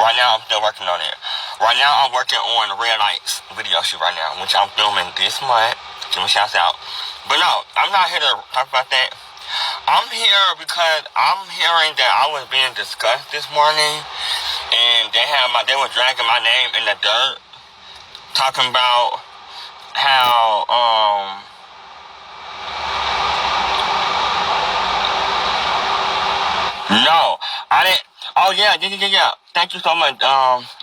Right now, I'm still working on it. Right now, I'm working on the Red Lights video shoot right now, which I'm filming this month. Give me shouts out. But no, I'm not here to talk about that. I'm here because I'm hearing that I was being discussed this morning, and they were dragging my name in the dirt, talking about how no, I didn't. Oh yeah. Thank you so much,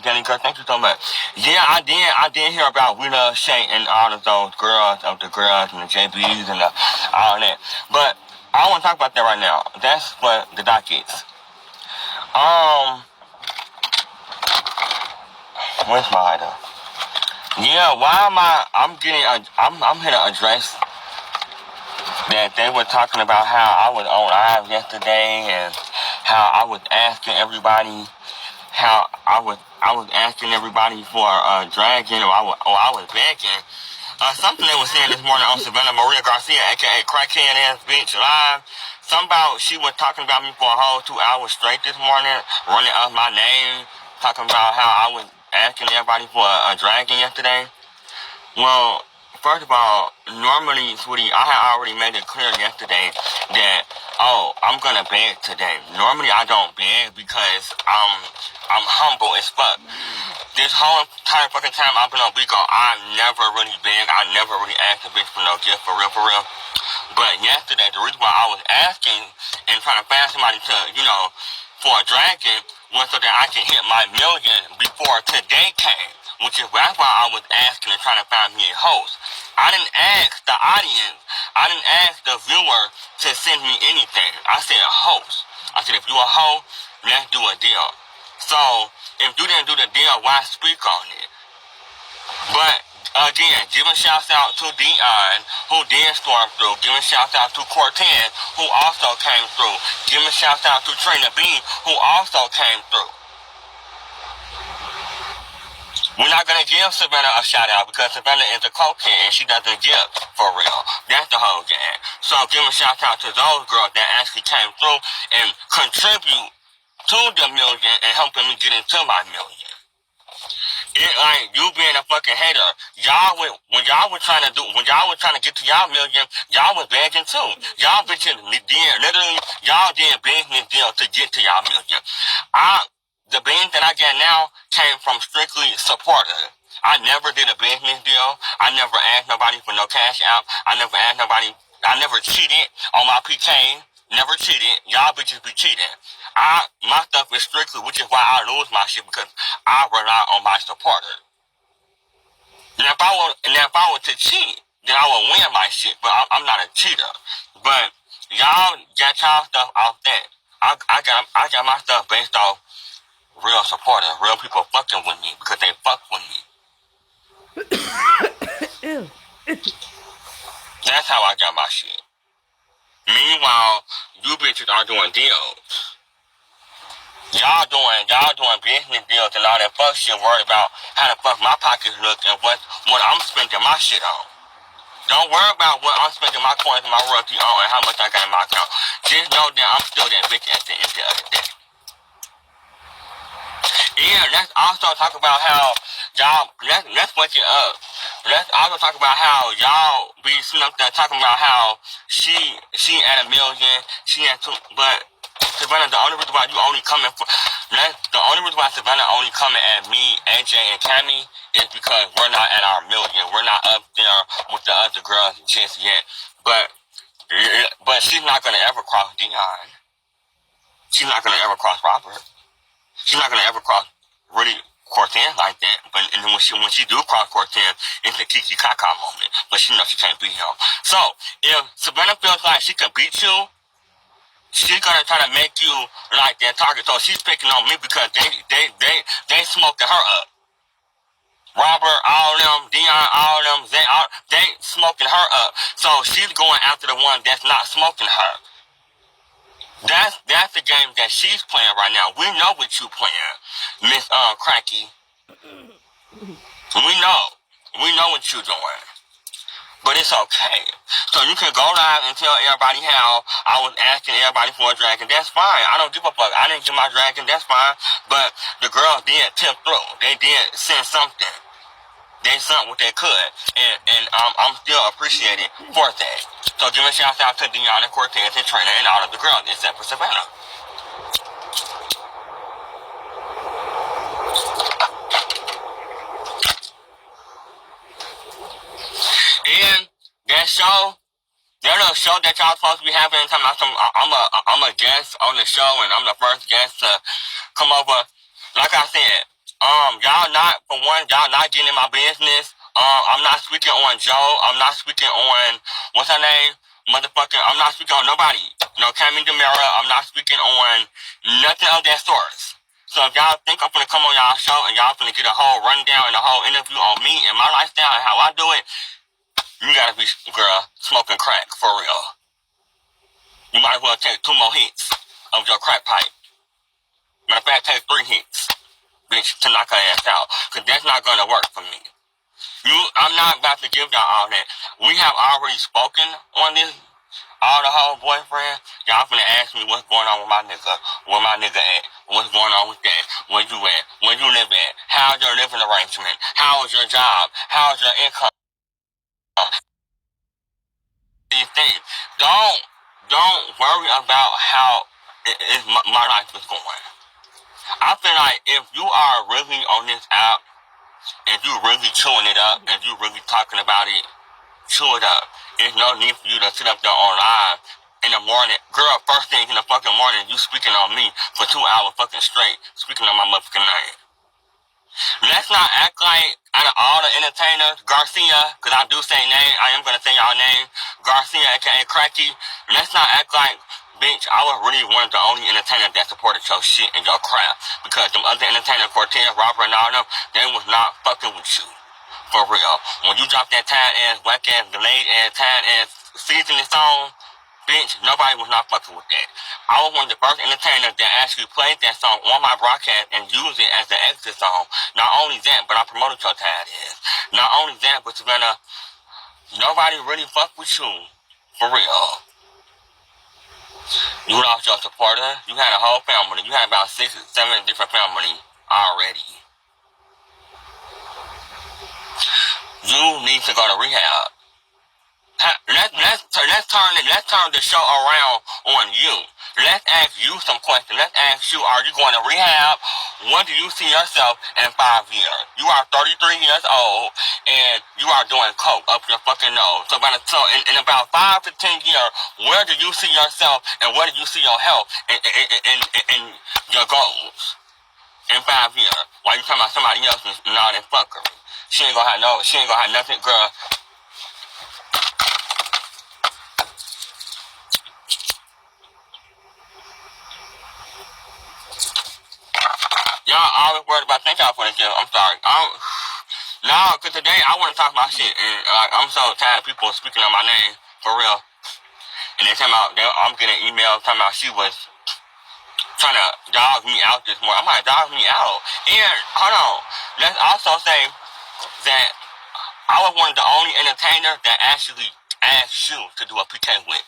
Jenny girl. Thank you so much. Yeah, I did hear about Rita Shay and all of those girls, and the JBs and all that. But I don't want to talk about that right now. That's what the doc is. Where's my item? Yeah, why am I'm here to address that they were talking about how I was on live yesterday and how I was asking everybody for a dragon or I was begging. Something they were saying this morning on Savannah Maria Garcia, aka Crackhead Ass Bitch Live. Something about she was talking about me for a whole 2 hours straight this morning, running up my name, talking about how I was asking everybody for a dragon yesterday. Well, first of all, normally, sweetie, I had already made it clear yesterday that, I'm gonna beg today. Normally, I don't beg because I'm humble as fuck. This whole entire fucking time I've been on Bigo, I never really begged. I never really asked a bitch for no gift, for real. But yesterday, the reason why I was asking and trying to find somebody to, for a dragon was so that I can hit my million before today came. Which is that's why I was asking and trying to find me a host. I didn't ask the audience. I didn't ask the viewer to send me anything. I said a host. I said, if you a hoe, let's do a deal. So, if you didn't do the deal, why speak on it? But, again, giving shouts out to Dion, who did storm through. Giving shouts out to Cortez, who also came through. Giving shouts out to Trina B, who also came through. We're not going to give Savannah a shout out because Savannah is a cokehead and she doesn't give for real. That's the whole game. So give a shout out to those girls that actually came through and contribute to the million and helping me get into my million. It like you being a fucking hater. When y'all were trying to get to y'all million, y'all was begging too. Y'all bitches literally y'all did business deal to get to y'all million. The beans that I get now came from strictly supporters. I never did a business deal. I never asked nobody for no cash out. I never cheated on my PK. Never cheated. Y'all bitches be cheating. My stuff is strictly, which is why I lose my shit because I rely on my supporters. Now if I were to cheat, then I would win my shit. But I'm not a cheater. But y'all got y'all stuff off that. I got my stuff based off real supporters, real people fucking with me because they fuck with me. That's how I got my shit. Meanwhile, you bitches are doing deals. Y'all doing business deals and all that fuck shit, worried about how the fuck my pockets look and what I'm spending my shit on. Don't worry about what I'm spending my coins and my royalty on and how much I got in my account. Just know that I'm still that bitch at the end of the day. Yeah, let's also talk about how y'all, let's wake it up. Let's also talk about how y'all be sitting up there talking about how she at a million, she at two, but Savannah, the only reason why you only coming the only reason why Savannah only coming at me, AJ, and Cammy is because we're not at our million. We're not up there with the other girls just yet. But she's not gonna ever cross Dion. She's not gonna ever cross Robert. She's not gonna ever cross really Cortez like that. But and then when she do cross Cortez, it's a Kiki Kaka moment. But she knows she can't beat him. So if Savannah feels like she can beat you, she's gonna try to make you like that target. So she's picking on me because they smoking her up. Robert, all them, Dion, all them, they smoking her up. So she's going after the one that's not smoking her. That's the game that she's playing right now. We know what you playing, Miss Cracky. We know what you doing. But it's okay. So you can go live and tell everybody how I was asking everybody for a dragon. That's fine. I don't give a fuck. I didn't get my dragon. That's fine. But the girls did tip through. They did send something. They sent what they could. And I'm still appreciated for that. So give a shout out to Deanna Cortez and Trina and all of the girls except for Savannah. And that show, that little show that y'all supposed to be having, I'm a guest on the show, and I'm the first guest to come over. Like I said, y'all not, for one, y'all not getting in my business. I'm not speaking on Joe. I'm not speaking on, what's her name? Motherfucking, I'm not speaking on nobody. No, Cammy Demira. I'm not speaking on nothing of that sort. So if y'all think I'm gonna come on y'all show and y'all gonna get a whole rundown and a whole interview on me and my lifestyle and how I do it, you gotta be, girl, smoking crack, for real. You might as well take 2 more hits of your crack pipe. Matter of fact, take 3 hits, bitch, to knock her ass out. Cause that's not gonna work for me. I'm not about to give y'all all that. We have already spoken on this, all the whole boyfriend. Y'all finna ask me what's going on with my nigga. Where my nigga at? What's going on with that? Where you at? Where you live at? How's your living arrangement? How is your job? How's your income? These things. Don't worry about how my life is going. I feel like if you are really on this app and you really chewing it up and you really talking about it, chew it up. There's no need for you to sit up there online in the morning. Girl, first thing in the fucking morning, you speaking on me for 2 hours fucking straight, speaking on my motherfucking name. Let's not act like, out of all the entertainers, Garcia, because I do say name, I am going to say y'all name, Garcia, aka Cracky, let's not act like, bitch, I was really one of the only entertainers that supported your shit and your crap. Because them other entertainers, Cortez, Robert, and all them, they was not fucking with you. For real. When you drop that tired-ass, whack-ass, delayed-ass, tired-ass seasoning song, bitch, nobody was not fucking with that. I was one of the first entertainers that actually played that song on my broadcast and used it as the exit song. Not only that, but I promoted your tired ass. Not only that, but nobody really fuck with you. For real. You lost your supporter. You had a whole family. You had about 6 or 7 different families already. You need to go to rehab. Let's turn the show around on you. Let's ask you some questions. Let's ask you, are you going to rehab? When do you see yourself in 5 years? You are 33 years old and you are doing coke up your fucking nose. So in about 5 to 10 years, where do you see yourself and where do you see your health and your goals in 5 years? While you talking about somebody else and all that fuckery. She ain't gonna have nothing, girl. Y'all always worried about, thank y'all for this, I'm sorry. No, because today I want to talk about shit, and I'm so tired of people speaking on my name, for real. And they talking about, I'm getting emails talking about she was trying to dog me out this morning. I'm like, dog me out? And, hold on, let's also say that I was one of the only entertainers that actually asked you to do a PK with.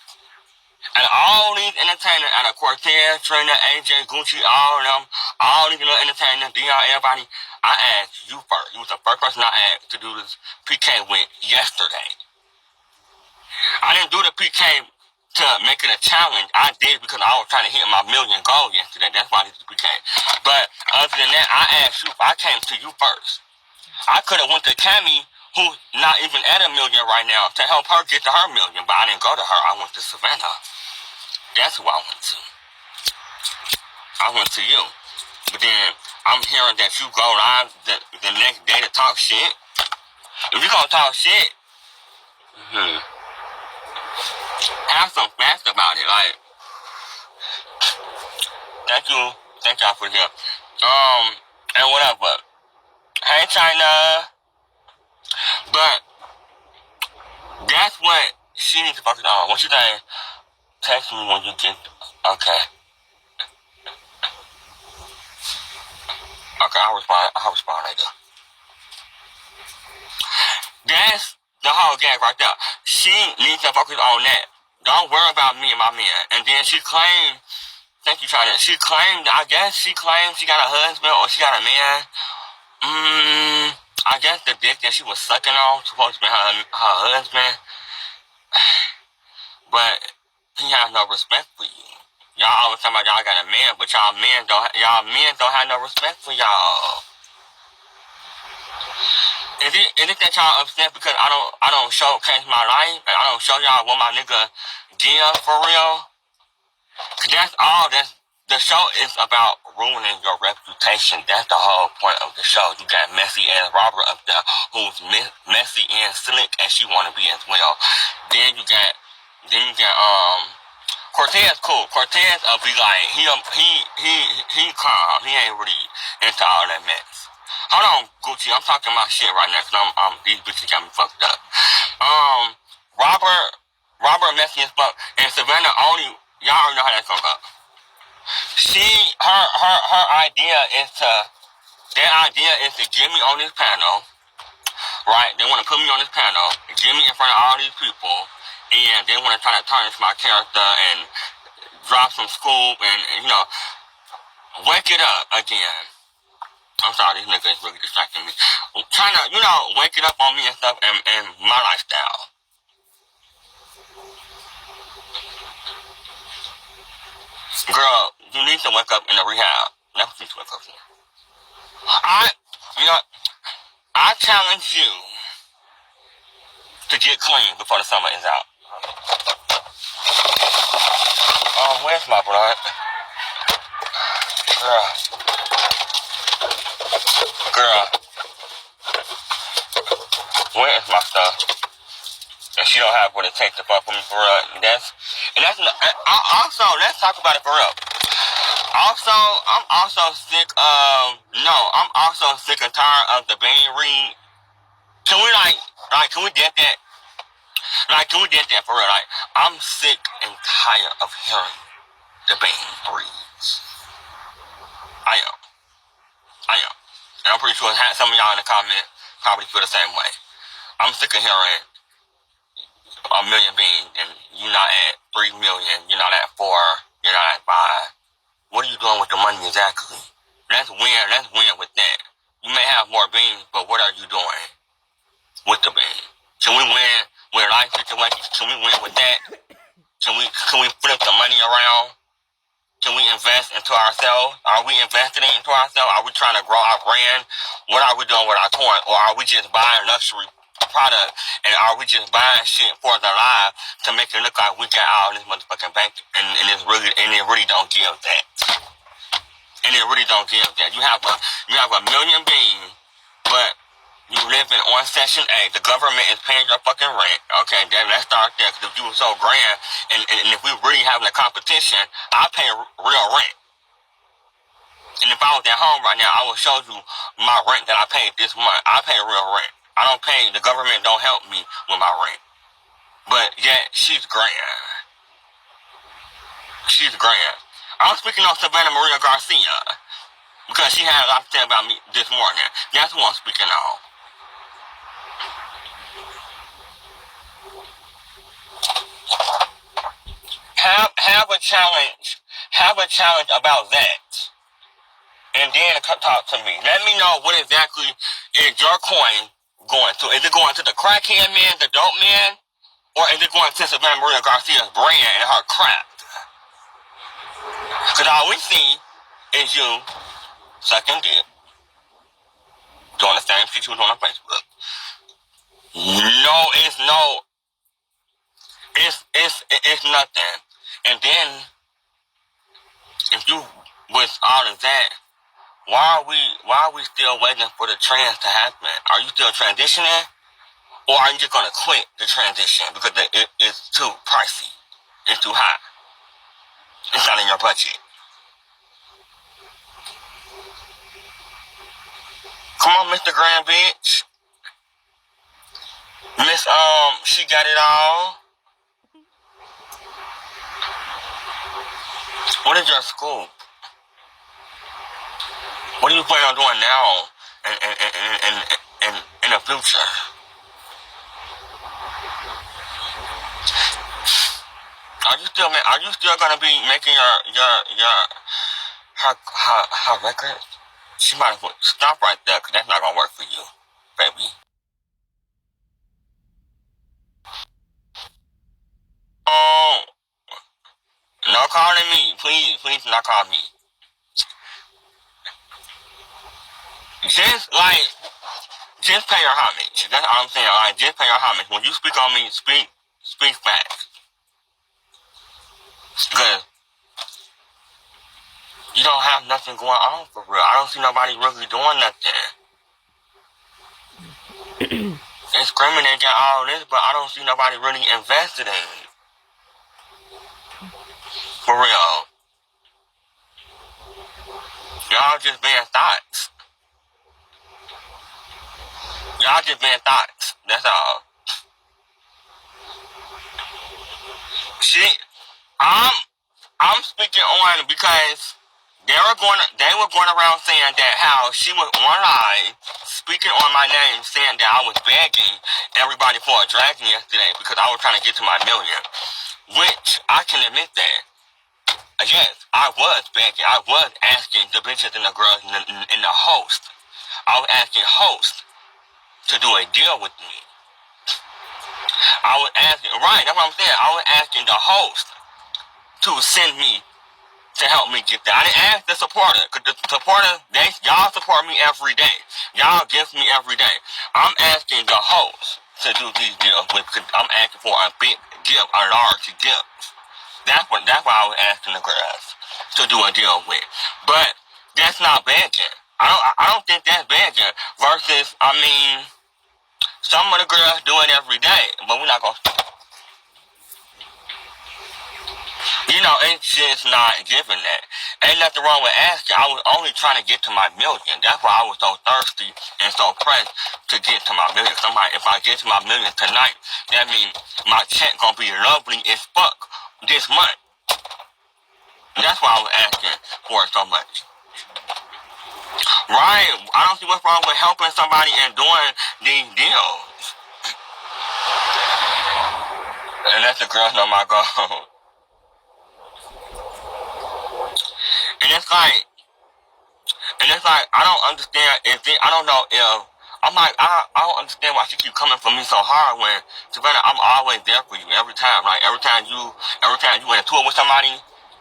And all these entertainers, out of Cortez, Trina, AJ, Gucci, all of them, all these little entertainers, Dion, everybody, I asked you first. You was the first person I asked to do this PK with yesterday. I didn't do the PK to make it a challenge. I did because I was trying to hit my million goal yesterday. That's why I did the PK. But other than that, I asked you, I came to you first. I could have went to Cammy, who's not even at a million right now, to help her get to her million, but I didn't go to her. I went to Savannah. That's who I went to. I went to you. But then I'm hearing that you go live the next day to talk shit. If you gonna talk shit, have some facts about it. Like, thank y'all for here. And whatever. Hey China. But that's what she needs to focus on. What you think? Text me when you get, okay. Okay, I'll respond later. The whole gang right there. She needs to focus on that. Don't worry about me and my man. And then she claimed, thank you, China. She claimed, I guess she claimed she got a husband or she got a man. I guess the dick that she was sucking on supposed to be her husband. But he has no respect for you. Y'all always talking about y'all got a man, but y'all men don't have no respect for y'all. Is it that y'all upset because I don't showcase my life and I don't show y'all what my nigga give for real? Cause that's all the show is about ruining your reputation. That's the whole point of the show. You got messy ass Robert up there who's messy and slick and she wanna be as well. Then you got Cortez cool. Cortez be like he calm. He ain't really into all that mess. Hold on, Gucci. I'm talking my shit right now because these bitches got me fucked up. Robert messy as fuck, and Savannah only. Y'all already know how that's gonna go. Her idea is to get me on this panel, right? They want to put me on this panel, get me in front of all these people, and they want to try to tarnish my character and drop some scoop and wake it up again. I'm sorry, these niggas really distracting me. Trying to, wake it up on me and stuff and my lifestyle. Girl, you need to wake up in the rehab. That's what you need to wake up for. I challenge you to get clean before the summer is out. Where's my blood? Girl, where is my stuff? And she don't have what it takes to fuck with me for real. Also, let's talk about it for real. Also, I'm also sick and tired of the Bain Reed. Can we can we get that? Can we get that for real? I'm sick and tired of hearing the Bain Reeds. I am. And I'm pretty sure some of y'all in the comments probably feel the same way. I'm sick of hearing a million beans and you're not at 3 million, you're not at 4, you're not at 5. What are you doing with the money exactly? Let's win with that. You may have more beans, but what are you doing with the beans? Can we win with life situations? Can we win with that? Can we flip the money around? Can we invest into ourselves? Are we investing into ourselves? Are we trying to grow our brand? What are we doing with our coin? Or are we just buying luxury product and are we just buying shit for the live to make it look like we got all this motherfucking bank and it really don't give that. And it really don't give that. You have a million beans, but you living on Section 8. The government is paying your fucking rent. Okay, then let's start there. Because if you were so grand, and if we really having a competition, I pay real rent. And if I was at home right now, I will show you my rent that I paid this month. I pay real rent. I don't pay. The government don't help me with my rent. But yet she's grand. She's grand. I'm speaking of Savannah Maria Garcia because she had a lot to say about me this morning. That's who I'm speaking on. Have a challenge. Have a challenge about that. And then talk to me. Let me know what exactly is your coin going to. Is it going to the crackhead man, the dope man? Or is it going to Savannah Maria Garcia's brand and her crap? Because all we see is you sucking dick. Doing the same shit you was on Facebook. It's nothing. And then, if you with all of that, why are we still waiting for the trans to happen? Are you still transitioning? Or are you just gonna quit the transition because it's too pricey? It's too high. It's not in your budget. Come on, Mr. Grand Bitch. Miss, she got it all. What is your scoop? What are you planning on doing now and in the future? Are you still gonna be making her record? She might as well stop right there, cause that's not gonna work for you, baby. Oh, no calling me, please do not call me. Just pay your homage. That's all I'm saying. Like, just pay your homage. When you speak on me, speak facts. Cause you don't have nothing going on for real. I don't see nobody really doing nothing. Discriminating and all this, but I don't see nobody really invested in it. For real. Y'all just being thoughts. Y'all just being thoughts. That's all. Shit. I'm speaking on because they were going around saying that how she was online speaking on my name, saying that I was begging everybody for a dragon yesterday because I was trying to get to my million. Which I can admit that. Yes, I was begging. I was asking the bitches and the girls and the host. I was asking host to do a deal with me. I was asking, right, that's what I'm saying. I was asking the host to send me to help me get that. I didn't ask the supporter, because the supporter, y'all support me every day. Y'all give me every day. I'm asking the host to do these deals with, because I'm asking for a big gift, a large gift. That's why I was asking the girls to do a deal with. But that's not begging. I don't think that's begging. Versus, I mean, some of the girls do it every day, but we're not gonna. You know, it's just not giving that. Ain't nothing wrong with asking. I was only trying to get to my million. That's why I was so thirsty and so pressed to get to my million. If I get to my million tonight, that means my check gonna be lovely as fuck this month. That's why I was asking for it so much. Right. I don't see what's wrong with helping somebody and doing these deals. And that's the girls know my goal. And it's like, I don't understand I don't know if, I'm like, I don't understand why she keep coming for me so hard when, Savannah, I'm always there for you every time. Like, every time you in a tour with somebody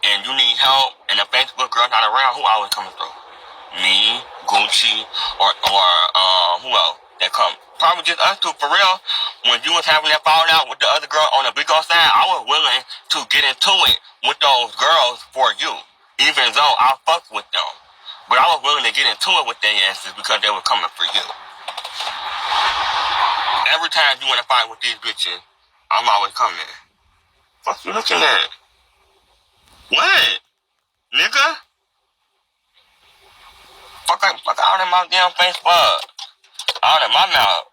and you need help and the Facebook girl's not around, who always coming through? Me, Gucci, or who else that come? Probably just us two, for real. When you was having that falling out with the other girl on the big old side, I was willing to get into it with those girls for you, even though I fucked with them. But I was willing to get into it with their asses because they were coming for you. Every time you want to fight with these bitches, I'm always coming. What you looking at? What? Nigga? Fuck out in my damn face, fuck. Out of my mouth.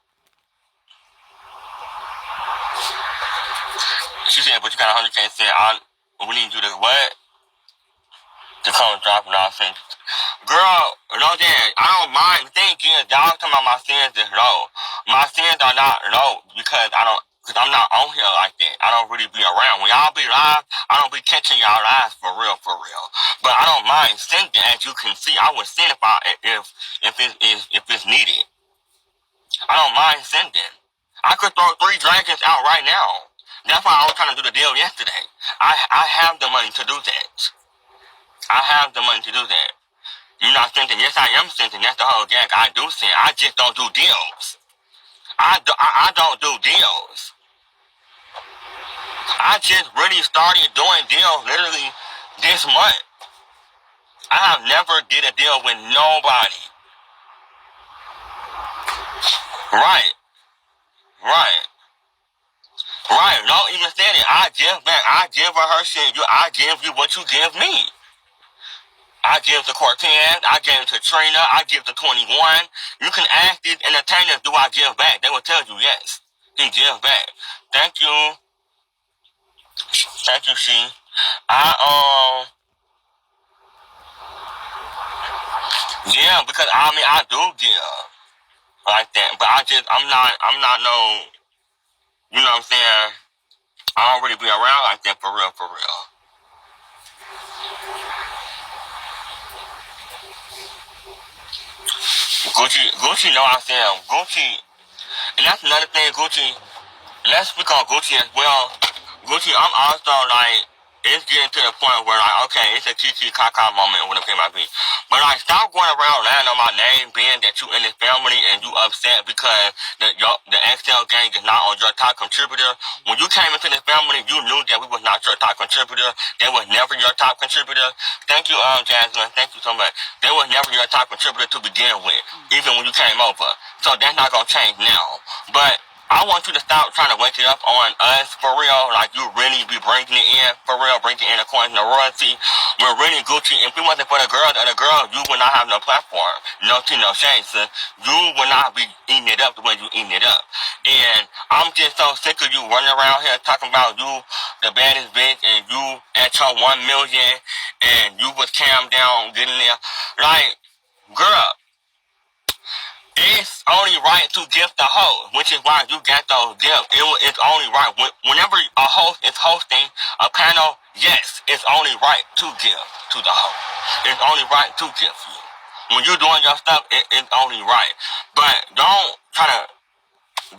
She said, but you got 100K said, we need you to what? To come drop it off. Girl, no, then, I don't mind. The thing is, y'all talking about my sins is low. My sins are not low because I'm not on here like that. I don't really be around. When y'all be live, I don't be catching y'all live for real. But I don't mind sending, as you can see. I would send if it's needed. I don't mind sending. I could throw 3 dragons out right now. That's why I was trying to do the deal yesterday. I have the money to do that. I have the money to do that. You're not sending. Yes, I am sending. That's the whole gag. I do send. I just don't do deals. I don't do deals. I just really started doing deals literally this month. I have never did a deal with nobody. Right. Don't even say it. I give back. I give her shit. I give you what you give me. I give to Cortez, I give to Trina, I give to 21. You can ask these entertainers, do I give back? They will tell you yes. He gives back. Thank you. Thank you, she. Yeah, because I do give like that. But I'm not no, you know what I'm saying? I don't really be around like that for real, for real. Gucci know I said Gucci, and that's another thing, Gucci. Let's speak on Gucci as well. Gucci, I'm also like, it's getting to the point where like, okay, it's a Kiki Kaka moment or whatever it might be. But like, stop going around lying on my name, being that you in this family and you upset because the XL gang is not on your top contributor. When you came into this family, you knew that we was not your top contributor. They was never your top contributor. Thank you, Jasmine. Thank you so much. They was never your top contributor to begin with, even when you came over. So that's not gonna change now. But I want you to stop trying to wake it up on us for real. Like, you really be bringing it in for real, bringing in the coins and the royalty. We're really Gucci. If it wasn't for the girl, you would not have no platform. No tea, no shade, sis. You would not be eating it up the way you eating it up. And I'm just so sick of you running around here talking about you, the baddest bitch, and you at your 1 million, and you was calm down, getting there. Like, girl, it's only right to gift the host, which is why you got those gifts. It's only right. Whenever a host is hosting a panel, yes, it's only right to give to the host. It's only right to gift you. When you're doing your stuff, it's only right. But don't try to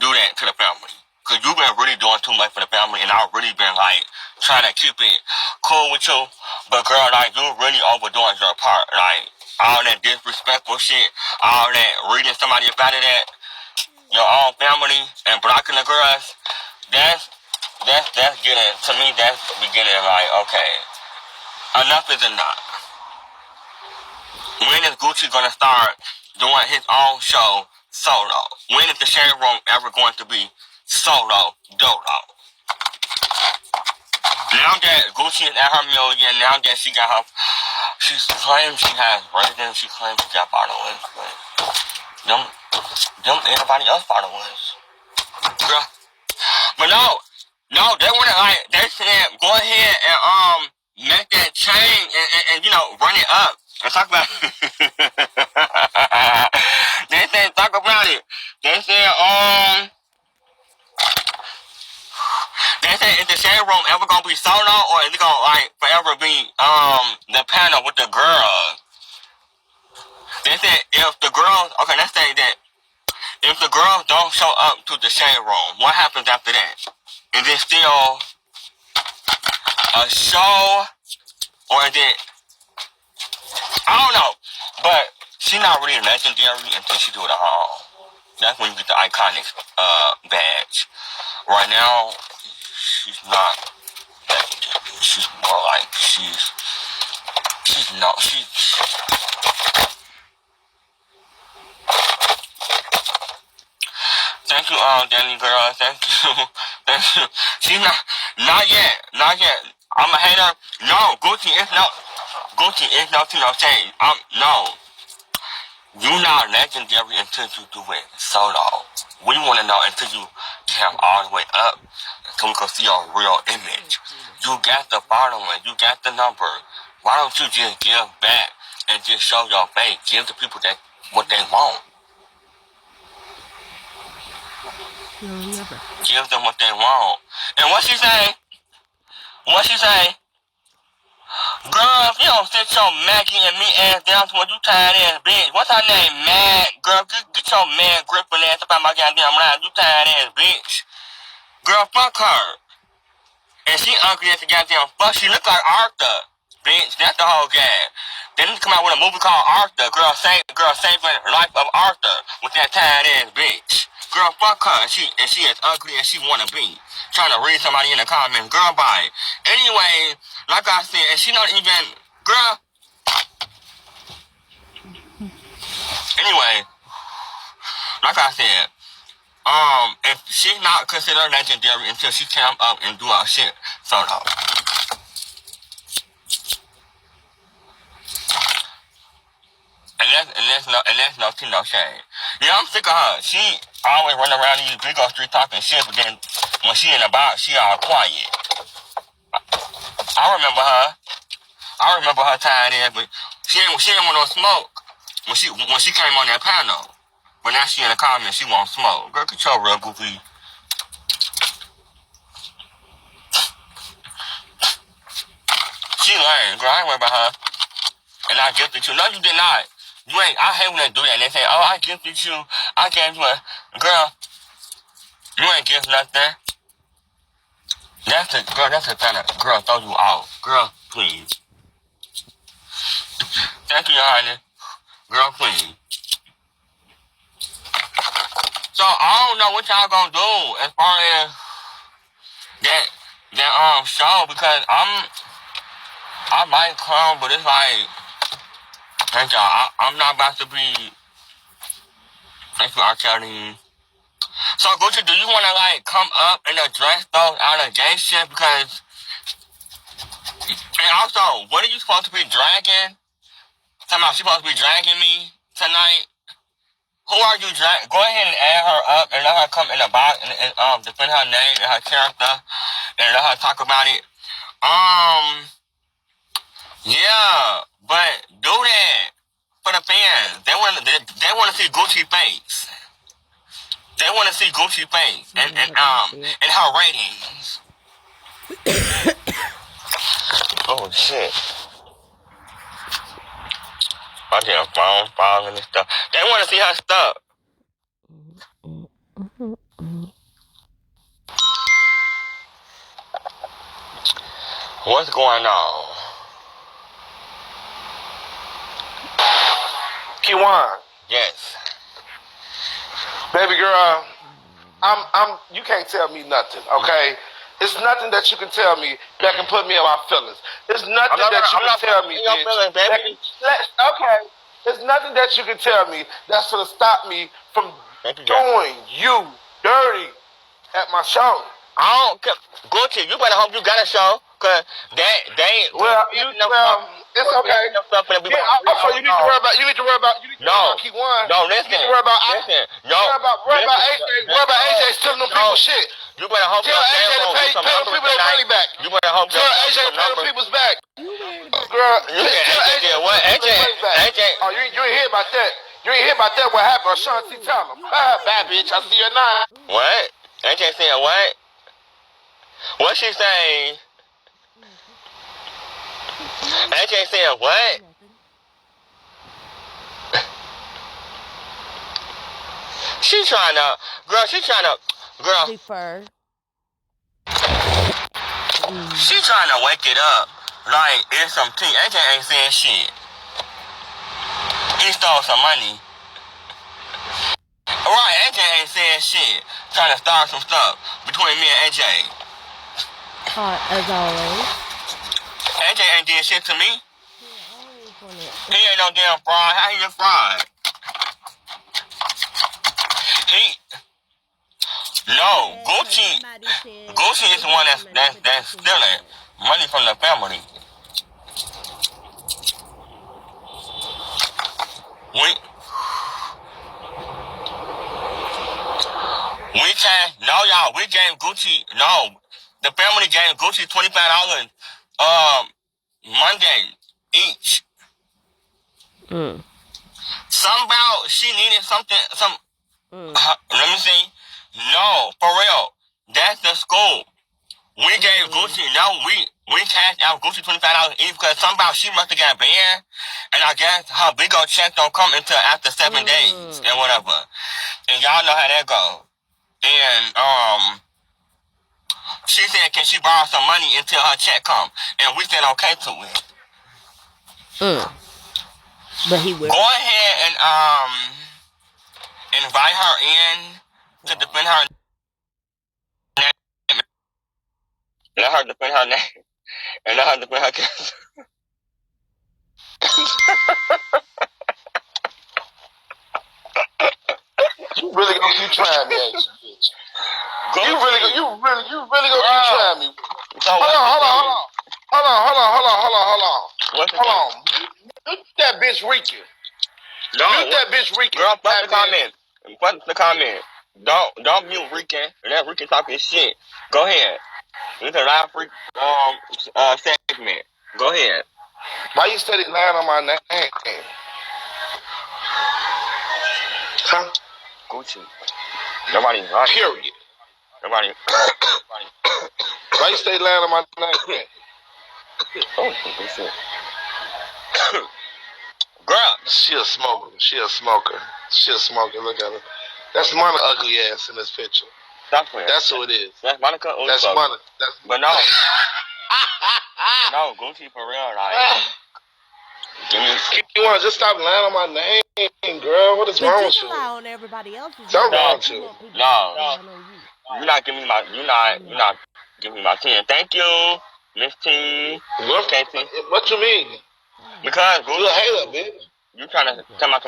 do that to the family. Because you've been really doing too much for the family, and I've really been, like, trying to keep it cool with you. But, girl, like, you're really overdoing your part. Like, all that disrespectful shit, all that reading somebody about it at your own family and blocking the girls, that's getting, to me, that's beginning, like, okay, enough is enough. When is Gucci gonna start doing his own show solo? When is the Shade Room ever going to be solo dolo? Now that Gucci is at her million, now that she got her, she claims she has ratings, she claims she got followers, but them everybody else followers. Girl. But no, they wanna like, they said go ahead and make that change and you know, run it up. And talk about they said talk about it. They said is the Shade Room ever gonna be solo, or is it gonna like forever be the panel with the girls? They said if the girls, okay, let's say that if the girls don't show up to the Shade Room, what happens after that? Is it still a show, or is it? I don't know, but she's not really legendary until she do it at home. That's when you get the iconic badge. Right now, she's not legendary. She's more like she's not. Thank you, Danny girl. Thank you. Thank you. She's not yet. I'm a hater. No, Gucci is no shade. No. You're not legendary until you do it solo. We want to know until you come all the way up, so we can see your real image. You got the following, you got the number. Why don't you just give back and just show your face? Give the people that what they want. Give them what they want. And what she say? Girl, if you don't sit your Maggie and me ass down to when you tired ass bitch. What's her name? Mag. Girl, get your man gripping ass up out my goddamn line. You tired ass bitch. Girl, fuck her. And she ugly as a goddamn fuck. She look like Arthur. Bitch, that's the whole game. They need to come out with a movie called Arthur. Saving the life of Arthur with that tired ass bitch. Girl, fuck her. She is ugly as she wanna be. Trying to read somebody in the comments. Girl, bye. Anyway, like I said, and she not even, girl. Anyway, like I said, if she's not considered legendary until she come up and do our shit solo. And that's no shade. Yeah, I'm sick of her. She always run around these big old street talking shit, but then when she in the box, she all quiet. I remember her tired ass, but she ain't want no smoke when she came on that panel. But now she in the comments, she won't smoke. Girl, get your real goofy. She lying, girl. I ain't worried about her. And I gifted you. No, you did not. You ain't. I hate when they do that. And they say, "Oh, I gifted you. I gave you a girl." You ain't gift nothing. That's the girl. That's the thing that girl throw you out. Girl, please. Thank you, honey. Girl, please. So I don't know what y'all gonna do as far as that show because I might come, but it's like, thank y'all. I'm not about to be. Thank you, R. Kelly. So Gucci, do you wanna like come up and address those allegations? Because and also, what are you supposed to be dragging? Talking about she supposed to be dragging me tonight. Who are you dragging? Go ahead and add her up and let her come in the box and defend her name and her character and let her talk about it. Yeah, but do that for the fans. They want to see Gucci face. They want to see Gucci face and her ratings. Oh shit! My damn phone falling and stuff. They want to see her stuff. What's going on? Kiwon. Yes. Baby girl, you can't tell me nothing, okay? It's nothing that you can tell me that can put me in my feelings. It's nothing that you can tell me, bitch. Okay. There's nothing that you can tell me that's gonna stop me from doing you dirty at my show. I don't care. Gucci, you better hope you got a show, cause it's okay. Also, you need to worry about Kiwon. No, listen. You need to worry about AJ stealing them people's shit. You better hope tell AJ to pay them people their money back. You better hope tell AJ to pay them people's back. Girl, tell AJ what? AJ. Oh, you ain't hear about that. You ain't hear about that. What happened? Ashanti tell him. Bad bitch. I see you at 9. What? AJ saying what? What she saying? AJ saying what? She trying to wake it up like it's some tea. AJ ain't saying shit. He stole some money. Right, AJ ain't saying shit. Trying to start some stuff between me and AJ. As always. AJ ain't did shit to me. He ain't no damn fraud. How he a fraud? No, Gucci is the one that's stealing money from the family. We gave Gucci, the family gave Gucci $25 Monday each. Somehow she needed something, let me see. No, for real. That's the school. We gave Gucci, we cashed out Gucci $25 each because somehow she must have got banned. And I guess her big old check don't come until after 7 days and whatever. And y'all know how that goes. And she said, can she borrow some money until her check come? And we said okay to it. But he will. Go ahead and invite her in to defend her name. Let her defend her name. And let her defend her case. You really gonna keep trying me, ain't you, bitch? You really gonna keep trying me. Hold on. Mute that bitch Rican. Mute that bitch Rican. Girl, fuck the comment. Fuck the comment. Don't mute Rican. Let Rican talk his shit. Go ahead. It's a live freak segment. Go ahead. Why you steady lying on my name? Huh? Gucci. Nobody lying. Period. Nobody. Why you stay lying on my name? Oh, this is girl. She a smoker. She a smoker. She a smoker. Look at her. That's Monica ugly ass in this picture. Stop playing. That's who it is. That's Monica. That's Monica. But no. No, Gucci for real. Like, give me. Kiwon, just stop lying on my name, girl. What is wrong with you? But you lie on everybody else's. Something wrong with you. No. You're not giving me my. You're not giving me my 10. Thank you, Miss T. What you mean? Because you a hater, bitch. You trying to tell me I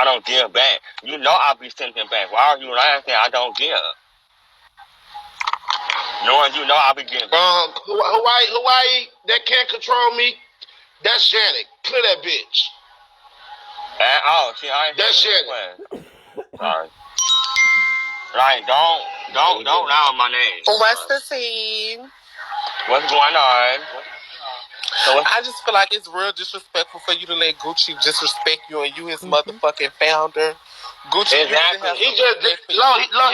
don't give back. You know I'll be sending back. Why are you lying saying I don't give? Knowing you know I'll be giving. Hawaii that can't control me. That's Janet. Clear that bitch. I ain't. That's Janet. Sorry. Like don't lie on my name. What's the team? What's going on? I just feel like it's real disrespectful for you to let Gucci disrespect you and you his motherfucking founder. Gucci, exactly. He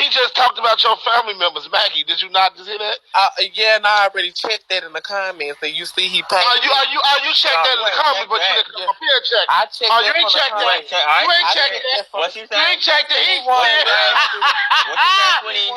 just talked about your family members. Maggie, did you not hear that? Yeah, and I already checked that in the comments. And you see he paid. Are you checked that in the comments? But you didn't come up here and check. I checked. Oh, you ain't checked that. You ain't checked that. What she said? You ain't checked that. He what you said, Queen?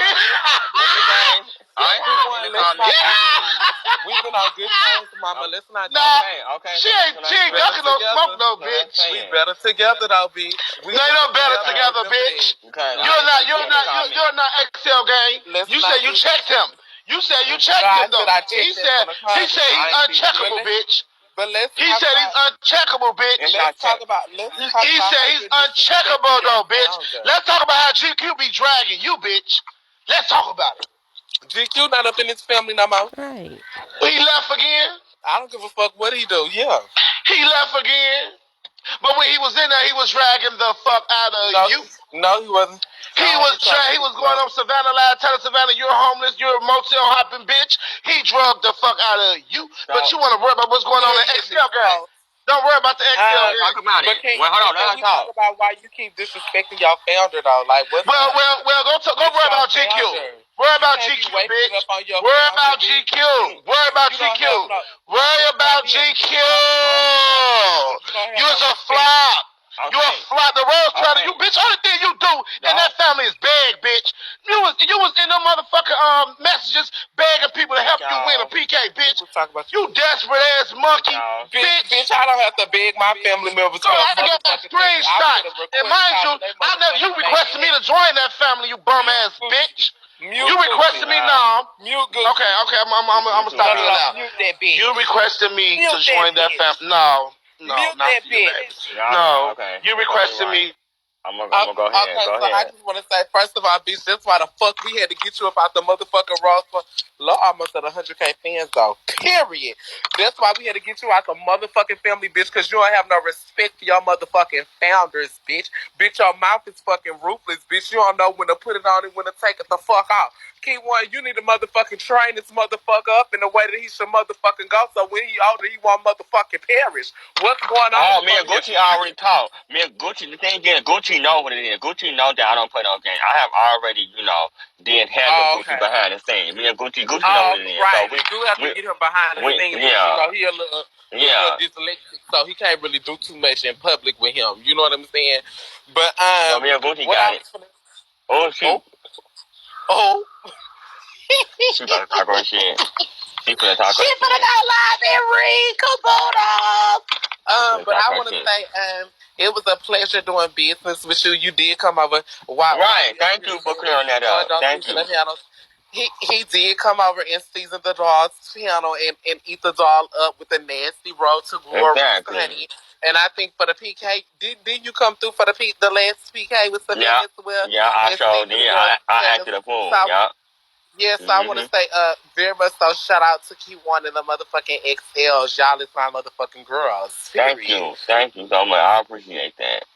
We've been on good terms, Mama. Let's not. Okay. She ain't ducking no smoke, no bitch. We better together, though, bitch. We ain't no better together, bitch. You're not XL gang. You said you checked him. You said you checked him though. He said he's uncheckable, bitch. But he said he's uncheckable, bitch. Let's talk about. He said he's uncheckable though, bitch. Let's talk about how GQ be dragging you, bitch. Let's talk about it. GQ not up in his family no more. Right. He left again. I don't give a fuck what he do. Yeah. He left again. But when he was in there, he was dragging the fuck out of you. No, he wasn't. He was going on Savannah Live, telling Savannah, you're homeless, you're a motel hopping bitch. He drugged the fuck out of you. But you want to worry about what's going on in the XL gang. Don't worry about the XL gang. Talk about it. Hold on, let me talk about why you keep disrespecting your founder, though. Like, what's go worry about GQ. Worry about GQ, bitch. Worry about GQ. Worry about GQ. Worry about GQ. You was a flop. Okay. You a flop. The road's trying to you, bitch. Only thing you do in that family is beg, bitch. You was in them motherfucking messages begging people to help you win a PK, bitch. You desperate ass monkey, bitch. I don't have to beg my family members. I got that screenshot. And mind you, you requested me to join that family, you bum ass bitch. You requested me now. Okay, I'm gonna stop you now. You requested me to join that family. No, not for you, baby. No, you requested me. I'm gonna go ahead. Okay, so I just want to say, first of all, bitch, that's why the fuck we had to get you up out the motherfucking roster. Lord, almost at 100K fans, though. Period. That's why we had to get you out the motherfucking family, bitch, because you don't have no respect for your motherfucking founders, bitch. Bitch, your mouth is fucking ruthless, bitch. You don't know when to put it on and when to take it the fuck off. Kiwon, you need to motherfucking train this motherfucker up in the way that he should motherfucking go, so when he older, he won't motherfucking perish. What's going on? Oh, me and Gucci already talked. Me and Gucci, the thing is, Gucci know what it is. Gucci know that I don't play no game. I have already, did handle Gucci behind the scenes. Me and Gucci know what it is. Right, so we do have to get him behind the scenes. Yeah. He a little dyslexic, so he can't really do too much in public with him. You know what I'm saying? But so me and Gucci got it. She better talk her shit. She finna talk her shit. She finna go live and read Kabuto. But I want to say, it was a pleasure doing business with you. You did come over. Right. Thank you for clearing that up. Thank you. He did come over and season the doll's piano and eat the doll up with a nasty road to glory, honey. And I think for the PK, did you come through for the last PK with Savannah as well? Yeah, I sure did. I acted a fool. Yeah. Yes, I want to say very much so shout out to Kiwon and the motherfucking XLs. Y'all is my motherfucking girls. Period. Thank you so much. I appreciate that.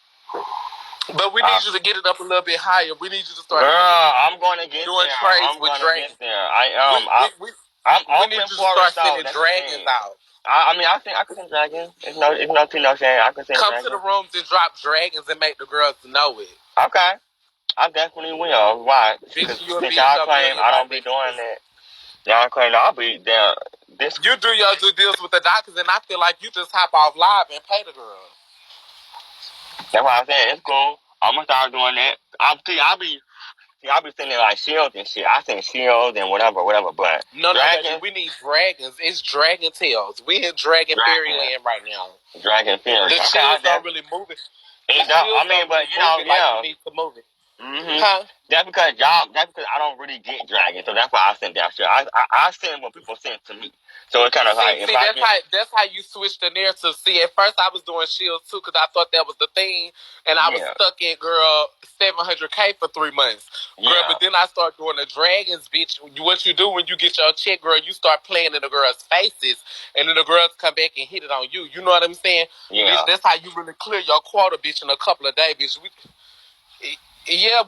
But we need you to get it up a little bit higher. We need you to start. Girl, I'm going to get doing there. trades with dragons. I'm we need you to start sending dragons out. I think I can send dragons. It's no shame. I can send Come dragons. to the rooms and drop dragons and make the girls know it. Okay. I definitely will. Why? Because y'all claim I don't be doing that. Y'all crazy. I'll be there. This. You do your due deals with the doctors, and I feel like you just hop off live and pay the girl. That's why I said it's cool. I'm gonna start doing that. I'll be sending like shields and shit. I send shields and whatever. But no, baby, we need dragons. It's dragon tails. We in dragon fairyland right now. Dragon fairy. The shields don't really move it. I mean, but you know, like you need to move it. Mm-hmm. Huh? That's because I don't really get dragons, so that's why I send that shit. I send what people send to me. So it kind of that's how you switch the narrative. See, at first I was doing shields too because I thought that was the thing, and I was stuck in girl 700K for 3 months, girl. But then I started doing the dragons, bitch. What you do when you get your check, girl? You start playing in the girls' faces, and then the girls come back and hit it on you. You know what I'm saying? Yeah. Bitch, that's how you really clear your quota, bitch, in a couple of days, bitch.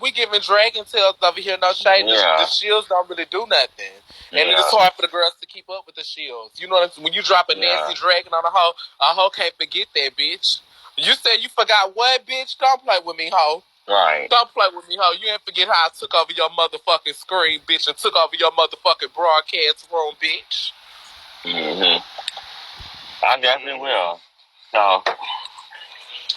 We giving dragon tails over here, no shade. The shields don't really do nothing. And it's hard for the girls to keep up with the shields. You know what I'm saying? When you drop a nasty dragon on a hoe can't forget that, bitch. You said you forgot what, bitch? Don't play with me, hoe. Right. Don't play with me, hoe. You ain't forget how I took over your motherfucking screen, bitch, and took over your motherfucking broadcast room, bitch. I definitely will. So...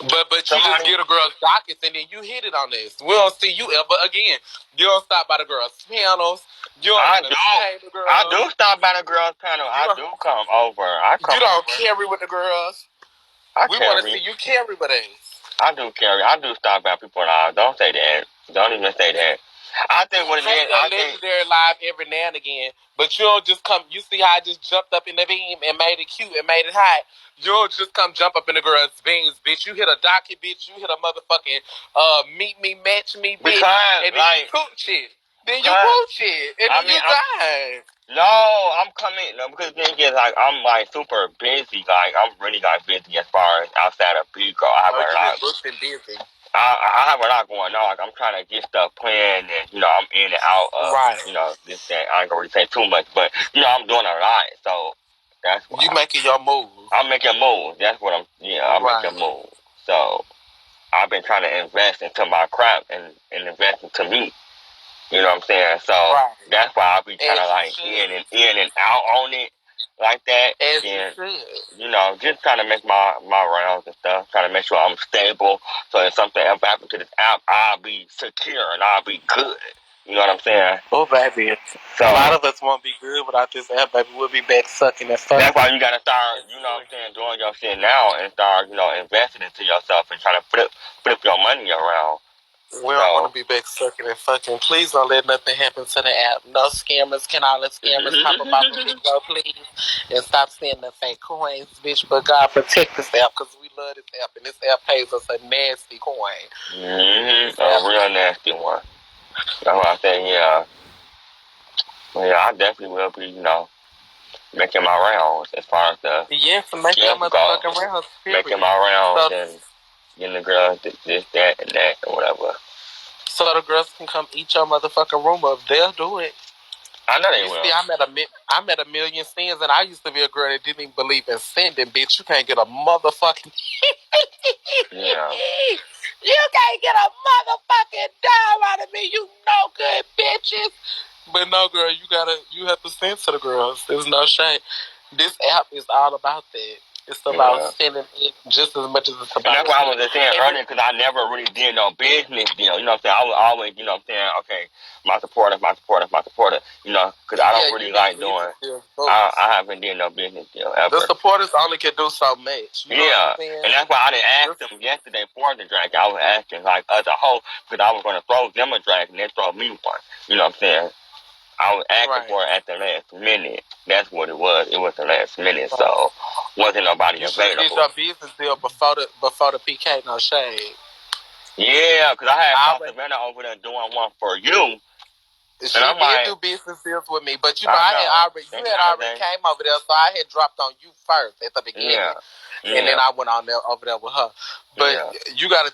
But you just get a girl's dockets and then you hit it on this. We don't see you ever again. You don't stop by the girl's panels. I do stop by the girls' panel. I do come over. You don't carry with the girls. We want to see you carry with us. I do carry. I do stop by people now. Don't say that. Don't even say that. I think what it is, I legendary live every now and again, but you don't just come. You see how I just jumped up in the beam and made it cute and made it hot. You don't just come jump up in the girl's beams, bitch. You hit a docket, bitch. You hit a motherfucking meet me, match me, bitch. Because, and then you cook shit. Then you cook shit, and then you die. No, I'm coming. No, because the thing is, like, I'm like super busy. Like, I'm really like busy as far as outside of Pico. I have booked and busy. I have a lot going on. Like, I'm trying to get stuff planned, and you know, I'm in and out of you know this that. I ain't gonna really say too much, but you know, I'm doing a lot. So that's why you making your moves. I'm making moves. That's what I'm. I'm making moves. So I've been trying to invest into my craft and invest into me. You know what I'm saying? So that's why I'll be kind of like in and out on it like that. And you know, just trying to make my rounds and stuff. Trying to make sure I'm stable. So if something ever happens to this app, I'll be secure and I'll be good. You know what I'm saying? Oh, baby. So, a lot of us won't be good without this app, baby. We'll be back sucking and fucking. That's why you gotta start, you know what I'm saying, doing your shit now and start, you know, investing into yourself and trying to flip your money around. We don't want to be back sucking and fucking. Please don't let nothing happen to the app. No scammers. Can all the scammers pop up off the video, please? And stop sending the fake coins, bitch. But God protect this app because we love this app. And this app pays us a nasty coin. A real nasty one. That's what I say, yeah. I definitely will be, you know, making my rounds as far as the making my motherfucking rounds. Period. Making my rounds and getting the girls this, that, and that, or whatever. So the girls can come eat your motherfucking room up. They'll do it. I know they will. See, I'm at a million sins, and I used to be a girl that didn't even believe in sending, bitch. You can't get a motherfucking... You can't get a motherfucking dime out of me, you no good bitches. But no, girl, you have to send to the girls. There's no shame. This app is all about that. It's about sending it just as much as it's about. And that's why I was saying earlier, because I never really did no business deal. You know what I'm saying? I was always, you know what I'm saying, okay, my supporter. You know, because I don't really like doing. I haven't did no business deal ever. The supporters only can do so much. You know what I'm saying? And that's why I didn't ask them yesterday for the dragon. I was asking like as a whole, because I was going to throw them a dragon, and they throw me one. You know what I'm saying? I was asking for it at the last minute. That's what it was. It was the last minute, so wasn't nobody available. You did your business deal before the PK, no shade. Yeah, because I had Savannah over there doing one for you. She did do business deals with me, but you know, you had already came over there, so I had dropped on you first at the beginning, and then I went on over there with her. But you gotta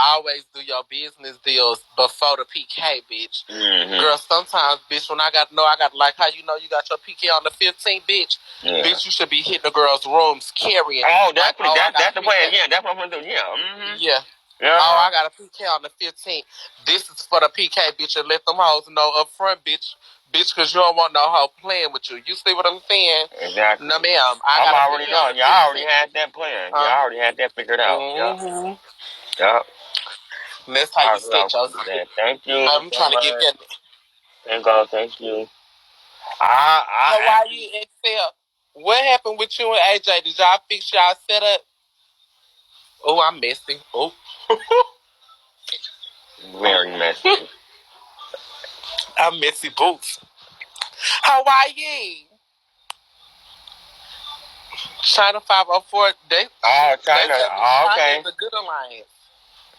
always do your business deals before the PK, bitch. Girl, sometimes, bitch, when I got like how you know you got your PK on the 15th, bitch. Bitch, you should be hitting the girls' rooms carrying. Oh, definitely. That's the way. Yeah, that's what I'm gonna do. Yeah. Yeah. Oh, I got a PK on the 15th. This is for the PK, bitch, and let them hoes know up front, bitch. bitch, because you don't want no hoe playing with you. You see what I'm saying? Exactly. No, ma'am. I'm already know. Y'all already had that plan. Y'all already had that figured out. Mm-hmm. Yep. That's how you sketch us. Thank you. I'm trying to get that. Thank you. Hawaii XL. What happened with you and AJ? Did y'all fix y'all setup? Oh, I'm messy. Oh. Very messy. I'm messy boots. Hawaii. China 504. China. Okay. Is a good alliance.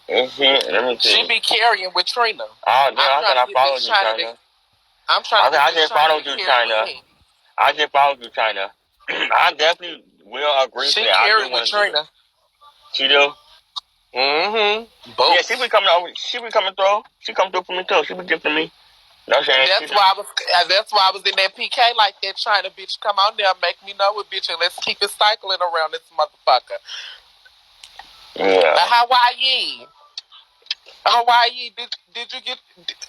Is she? Let me see. She be carrying with Trina. Oh, damn. I thought I followed you, China. I'm trying to get this followed you, China. I just followed you, China. I definitely will agree she to that. I do with Trina. She do? Mm-hmm. Yeah, she be coming over. She be coming through. She come through for me, too. She be gifting me. No, she ain't. That's why I was in that PK like that, trying to bitch come on there, make me know it, bitch, and let's keep it cycling around this motherfucker. Yeah. Hawaii, did you get?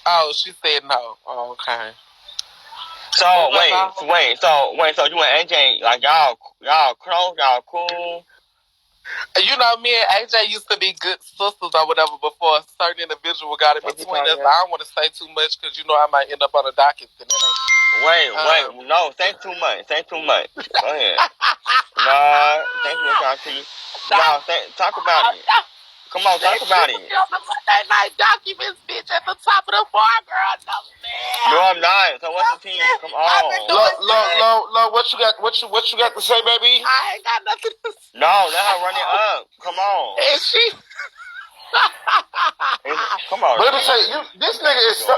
Oh, she said no. Oh, okay. So so you and AJ, like y'all close, y'all cool. You know, me and AJ used to be good sisters or whatever before a certain individual got in between us. I don't want to say too much because you know I might end up on a docket. Wait, no, say too much. Go ahead. No, say too much. No, talk about it. Come on, talk about it. Monday night documents, bitch, at the top of the bar, girl. No, I'm not. So what's the team? Come on. Look, what you got? What you got to say, baby? I ain't got nothing to say. No, let her run it up. Come on. And she. Come on. But let me tell you, this nigga is so.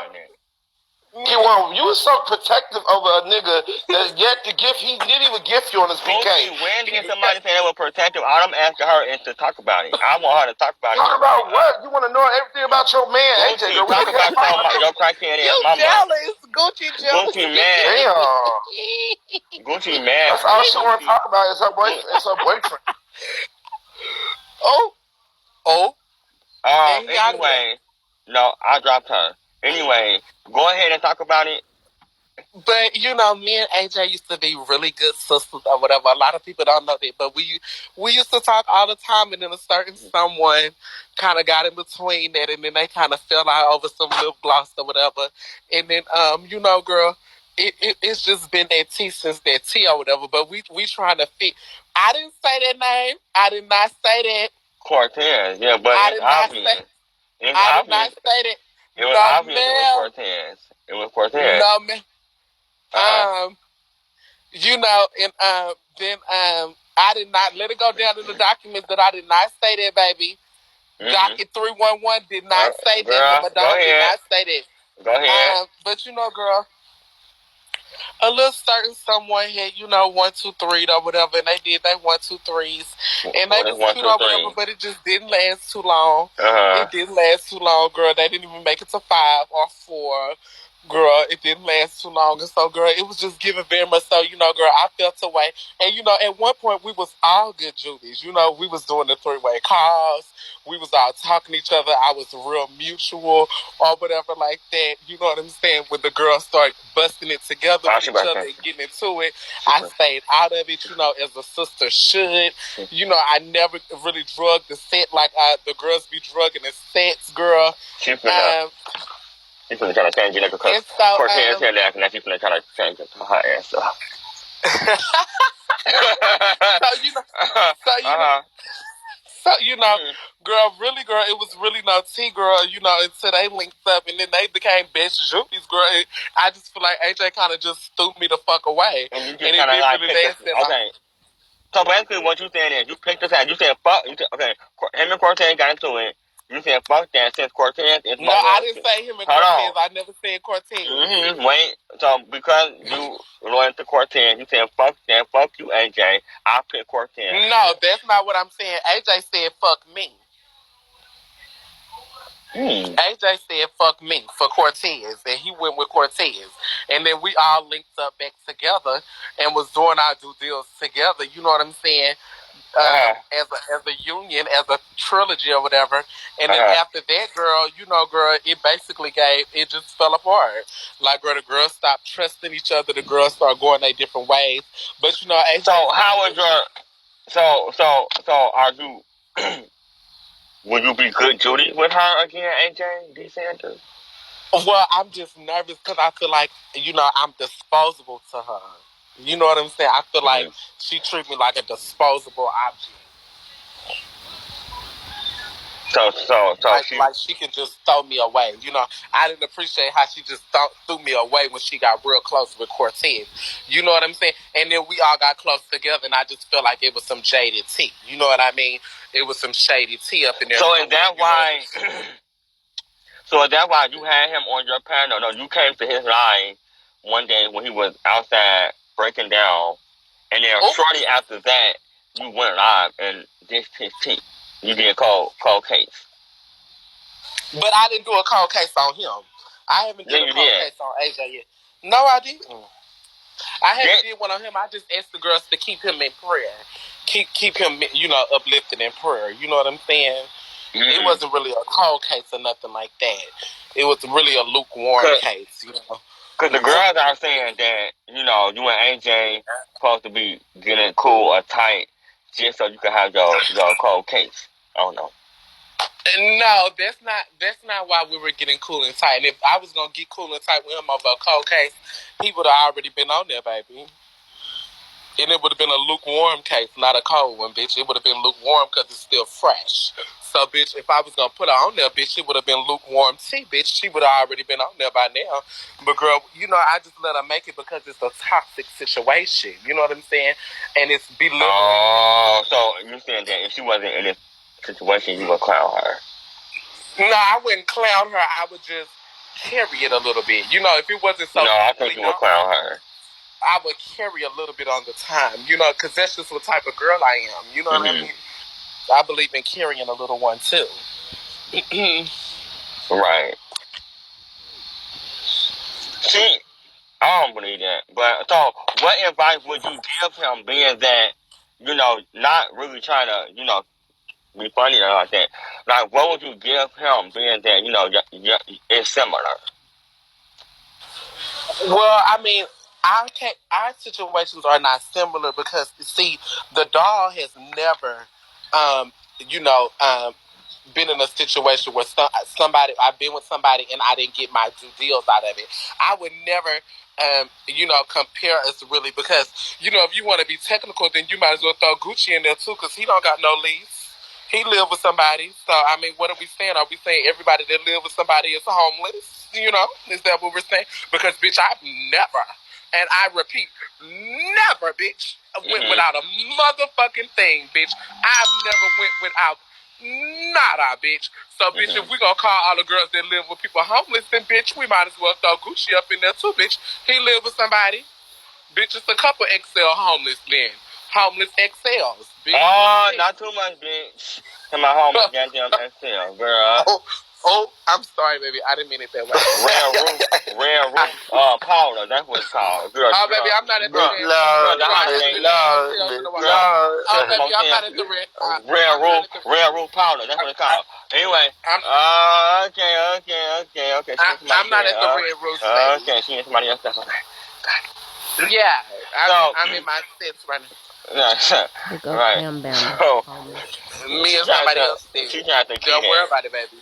Kiwon, you was so protective over a nigga that yet to gift, he didn't even gift you on his PK. When did somebody say they were protective? All I'm asking her is to talk about it. I want her to talk about it. Talk about what? You want to know everything about your man, AJ. Girl, talk about your crackhead ass mama. Jealous. Gucci jealous. Gucci mad. Damn. Gucci mad. That's all she want to talk about is her boyfriend. It's her boyfriend. Oh. Anyway, no, I dropped her. Anyway, go ahead and talk about it. But you know, me and AJ used to be really good sisters or whatever. A lot of people don't know that, but we used to talk all the time, and then a certain someone kind of got in between that, and then they kind of fell out over some lip gloss or whatever. And then, you know, girl, it's just been that T since that T or whatever. But we trying to fit. I didn't say that name. I did not say that. Cortez, yeah, but I it's did not obvious. say. I did not say that. It was obvious. It was Cortez. No, man. You know, and then I did not let it go down in the documents that I did not say that, baby. Docket 311 did not say that. But dog did not say that. Go ahead. But you know, girl, a little certain someone had, you know, 1, 2, 3 or whatever, and they did they 1, 2, 3s, and they was cute or whatever, but it just didn't last too long. It didn't last too long, girl. They didn't even make it to 5 or 4. Girl, it didn't last too long. And so, girl, it was just giving very much so, you know, girl, I felt away. And, you know, at one point, we was all good Judies. You know, we was doing the 3-way calls. We was all talking to each other. I was real mutual or whatever like that. You know what I'm saying? When the girls start busting it together with each other and getting into it, I stayed out of it, you know, as a sister should. You know, I never really drugged the set like the girls be drugging the sets, girl. She's finna try to change it like a Cortez here now, and she's finna try to change it to her ass up. So you know, girl, really, girl, it was really no tea, girl. You know, until they linked up, and then they became best Judies, girl. I just feel like AJ kind of just threw me the fuck away, and it didn't really last. Okay. So basically, what you saying is you picked us out. You said fuck. Okay, him and Cortez got into it. You said fuck that since Cortez is. No, I didn't say him and Cortez. I never said Cortez. Wait. So because you went to Cortez, you said fuck that. Fuck you, AJ. I pick Cortez. No, that's not what I'm saying. AJ said fuck me. AJ said fuck me for Cortez, and he went with Cortez. And then we all linked up back together and was doing our due deals together. You know what I'm saying? as a union, as a trilogy or whatever. And then after that, girl, girl, it basically just fell apart. Like, girl, the girls stopped trusting each other. The girls started going their different ways. But AJ. So how was your? So are you? Will you be good Judy with her again, AJ DeSantis? Well, I'm just nervous because I feel like I'm disposable to her. You know what I'm saying? I feel like she treats me like a disposable object. Like she can just throw me away. I didn't appreciate how she just threw me away when she got real close with Cortez. You know what I'm saying? And then we all got close together, and I just felt like it was some jaded tea. You know what I mean? It was some shady tea up in there. So is that why? So is that why you had him on your panel? No, you came to his line one day when he was outside breaking down, and then shortly after that, you went live and dished his tea. You did a cold case. But I didn't do a cold case on him. I haven't done a cold case on AJ yet. No, I didn't. I haven't did one on him. I just asked the girls to keep him in prayer. Keep him, uplifted in prayer. You know what I'm saying? It wasn't really a cold case or nothing like that. It was really a lukewarm case, Because the girls are saying that, you and AJ supposed to be getting cool or tight just so you can have your cold case. I don't know. No, that's not why we were getting cool and tight. And if I was gonna get cool and tight with him over a cold case, he would have already been on there, baby. And it would have been a lukewarm case, not a cold one, bitch. It would have been lukewarm because it's still fresh. So, bitch, if I was going to put her on there, bitch, it would have been lukewarm tea, bitch. She would have already been on there by now. But, girl, I just let her make it because it's a toxic situation. You know what I'm saying? And it's belittling. Oh, so you're saying that if she wasn't in this situation, you would clown her? No, I wouldn't clown her. I would just carry it a little bit. If it wasn't so... No, I think you would clown her. I would carry a little bit on the time, because that's just what type of girl I am. You know what I mean? I believe in carrying a little one, too. Right. See, I don't believe that. But, so, what advice would you give him, being that, not really trying to, be funny or like that? Like, what would you give him, being that, it's similar? Well, I mean, our situations are not similar because, see, the doll has never, been in a situation where I've been with somebody and I didn't get my due deals out of it. I would never, compare us really because, if you want to be technical, then you might as well throw Gucci in there too because he don't got no lease. He live with somebody. So, I mean, what are we saying? Are we saying everybody that live with somebody is homeless? Is that what we're saying? Because, bitch, I've never, and I repeat, never, bitch, went without a motherfucking thing, bitch. I've never went without nada, bitch. So, bitch, if we gonna call all the girls that live with people homeless, then, bitch, we might as well throw Gucci up in there, too, bitch. He live with somebody. Bitch, it's a couple XL homeless then. Homeless XLs, bitch. Oh, not too much, bitch. To my homeless goddamn XL, girl. Oh, I'm sorry, baby. I didn't mean it that way. Rare roof, powder. That's what it's called. Girl, baby, I'm not at the red. No, baby, I'm not at the red. Rare roof powder. That's what it's called. Anyway, okay. I'm not at the red roof. Okay, she and somebody else. Okay. Yeah, I'm in my sits right now. Right. Me and somebody else. She tried to don't worry about it, baby.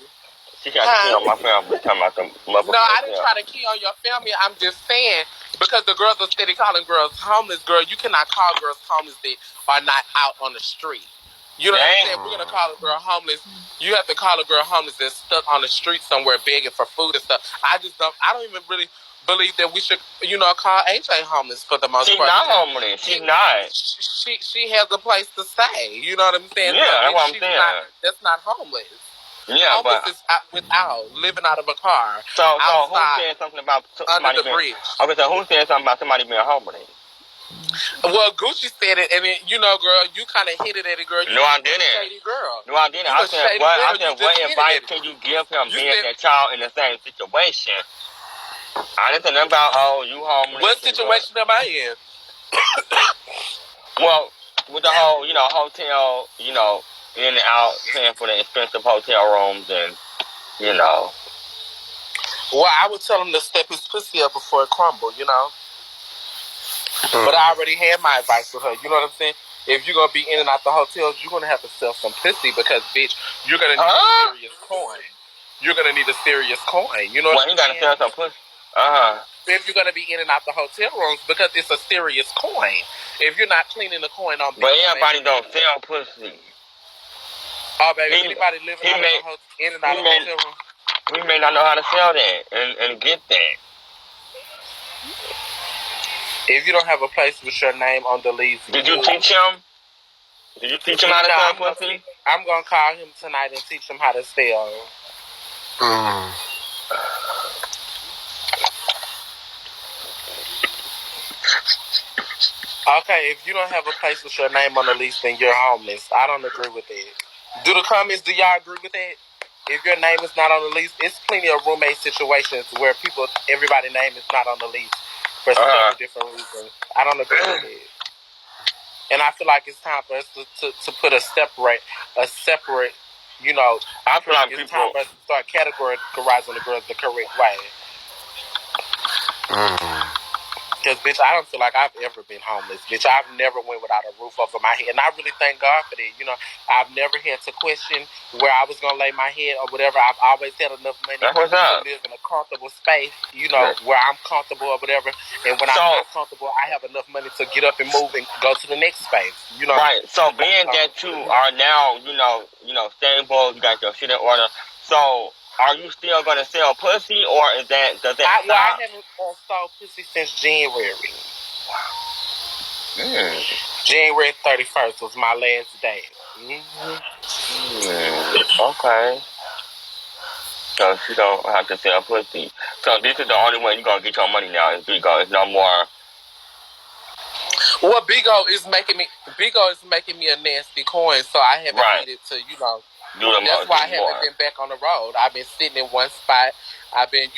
She tried to key on my family. Talking about them no, I didn't try to key on your family. I'm just saying because the girls are steady calling girls homeless. Girl, you cannot call girls homeless that are not out on the street. You know what I'm saying? We're gonna call a girl homeless. You have to call a girl homeless that's stuck on the street somewhere begging for food and stuff. I don't even really believe that we should, call AJ homeless for the most part. She's not homeless. She's not. She has a place to stay. You know what I'm saying? Yeah, that's what I'm saying. That's not homeless. Yeah, homeless is living out of a car. So who said something about somebody being homeless? Okay, so who said something about somebody being homeless? Well, Gucci said it, and then, girl, you kind of hinted at it, girl. No, I didn't. Shady girl. No, I didn't. I said, what advice can you give him being that y'all in the same situation? I didn't know about, you homeless. What situation am I in? Well, with the whole, hotel, in and out, paying for the expensive hotel rooms and, Well, I would tell him to step his pussy up before it crumble, But I already had my advice with her. You know what I'm saying? If you're gonna be in and out the hotels, you're gonna have to sell some pussy because, bitch, you're gonna need a serious coin. You're gonna need a serious coin. You know what I'm saying? You gotta sell some pussy. If you're gonna be in and out the hotel rooms because it's a serious coin. If you're not cleaning the coin on, but everybody don't sell pussy. Oh, baby, anybody living in and out of hotel rooms? We may not know how to sell that and get that. If you don't have a place with your name on the lease, did you teach him? Did you teach him how to sell pussy? I'm gonna call him tonight and teach him how to sell. Okay, if you don't have a place with your name on the lease, then you're homeless. I don't agree with that. Do y'all agree with that? If your name is not on the lease, it's plenty of roommate situations where everybody's name is not on the lease for several different reasons. I don't agree with it. And I feel like it's time for us to put a separate, I feel like it's time for us to start categorizing the girls the correct way. Because, bitch, I don't feel like I've ever been homeless. Bitch, I've never went without a roof over my head. And I really thank God for that. I've never had to question where I was going to lay my head or whatever. I've always had enough money to live in a comfortable space, where I'm comfortable or whatever. And when I'm not comfortable, I have enough money to get up and move and go to the next space, Right. So being that you are now, stable, you got your shit in order. So are you still going to sell pussy, or does that stop? I haven't sold pussy since January. January 31st was my last day. Okay. So you don't have to sell pussy. So this is the only way you're going to get your money now is Bigo. It's no more. Well, Bigo is making me a nasty coin, so I haven't needed to, That's why I haven't been back on the road. I've been sitting in one spot. I've been,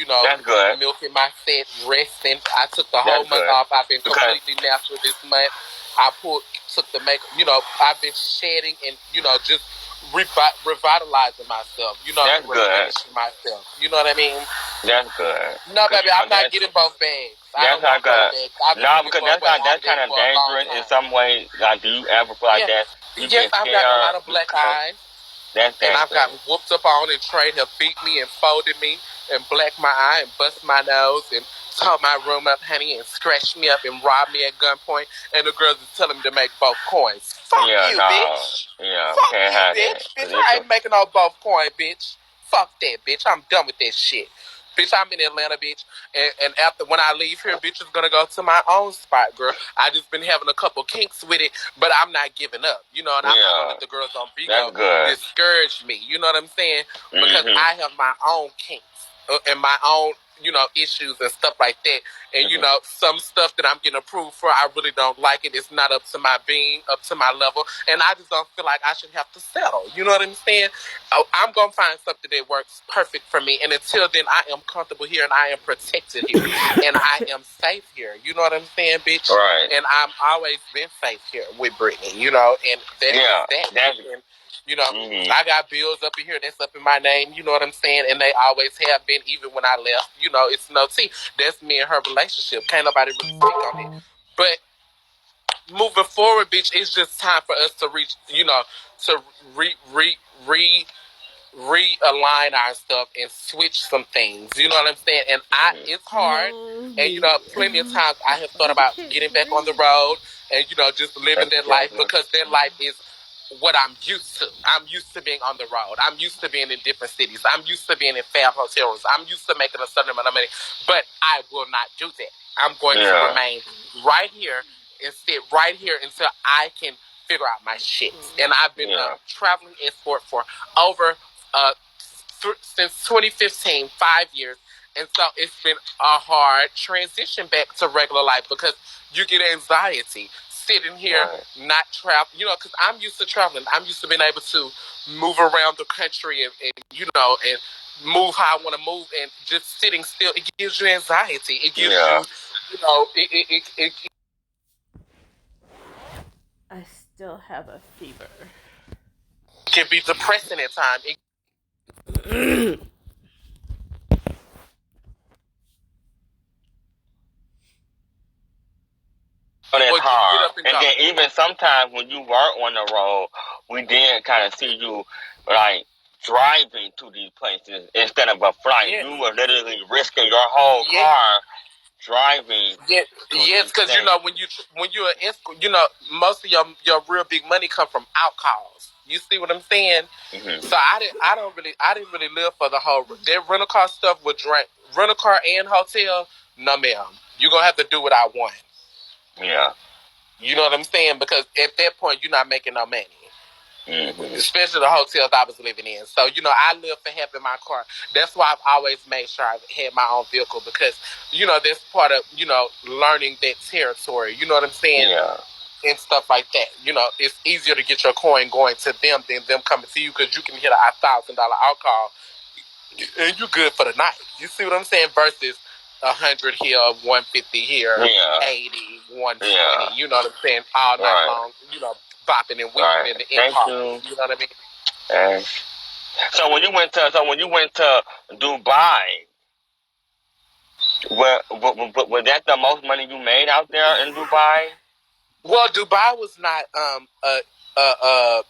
milking my set, resting. I took the whole month off. I've been completely natural this month. I took the makeup. I've been shedding and, just revitalizing myself. That's good. Myself. You know what I mean? That's good. No, baby, I'm not getting both bags. That's not good. No, because that's kind of dangerous in some ways. Like, do you ever feel like that? Yes, I've got a lot of black eyes. That's and I've gotten whooped up on, and Trey have beat me and folded me and blacked my eye and bust my nose and tore my room up, honey, and scratched me up and robbed me at gunpoint. And the girls is telling me to make both coins. Fuck you, bitch. Yeah, fuck you, bitch. Bitch, I ain't making no both coin, bitch. Fuck that, bitch. I'm done with that shit. Bitch, I'm in Atlanta, bitch. And after when I leave here, bitch is gonna go to my own spot, girl. I just been having a couple kinks with it, but I'm not giving up. And I'm not gonna let the girls on Bigo discourage me. You know what I'm saying? Because I have my own kinks and my own, issues and stuff like that. And some stuff that I'm getting approved for, I really don't like it. It's not up to my being, up to my level, and I just don't feel like I should have to settle. You know what I'm saying? I'm gonna find something that works perfect for me, and until then, I am comfortable here and I am protected here, and I am safe here. You know what I'm saying, bitch? Right. And I've always been safe here with Brittany. And that's I got bills up in here that's up in my name, you know what I'm saying? And they always have been, even when I left. It's no tea. That's me and her relationship. Can't nobody really speak on it. But moving forward, bitch, it's just time for us to reach, to realign our stuff and switch some things. You know what I'm saying? And it's hard. And plenty of times I have thought about getting back on the road and just living that life, because that life is what I'm used to. I'm used to being on the road. I'm used to being in different cities. I'm used to being in fab hotel rooms. I'm used to making a certain amount of money. But I will not do that. I'm going to remain right here and sit right here until I can figure out my shit. And I've been a traveling escort for over since 2015, 5 years. And so it's been a hard transition back to regular life, because you get anxiety sitting here, not travel, because I'm used to traveling. I'm used to being able to move around the country and and move how I want to move, and just sitting still, it gives you anxiety. It gives you, I still have a fever. Can be depressing at times. But it's Or you get hard. up and And go. then even sometimes when you were on the road, we did kind of see you like driving to these places instead of a flight. Yes. You were literally risking your whole Yes. car driving. Yes, because you know when you're an escort, you know most of your real big money come from out calls. You see what I'm saying? Mm-hmm. So I didn't really live for the whole that rental car stuff with rental car and hotel. No, ma'am, you're gonna have to do what I want. Yeah. You know what I'm saying? Because at that point you're not making no money. Mm-hmm. Especially the hotels I was living in. So, you know, I live for having my car. That's why I've always made sure I've had my own vehicle because, you know, that's part of, you know, learning that territory. You know what I'm saying? Yeah. And stuff like that. You know, it's easier to get your coin going to them than them coming to you because you can hit $1,000 alcohol and you're good for the night. You see what I'm saying? Versus 100 here, 150 here, Yeah. 80, 120. Yeah. You know what I'm saying? All night long, you know, bopping and weeping in the Thank park. you. You know what I mean? So when you went to Dubai, was that the most money you made out there in Dubai? Well, Dubai was not a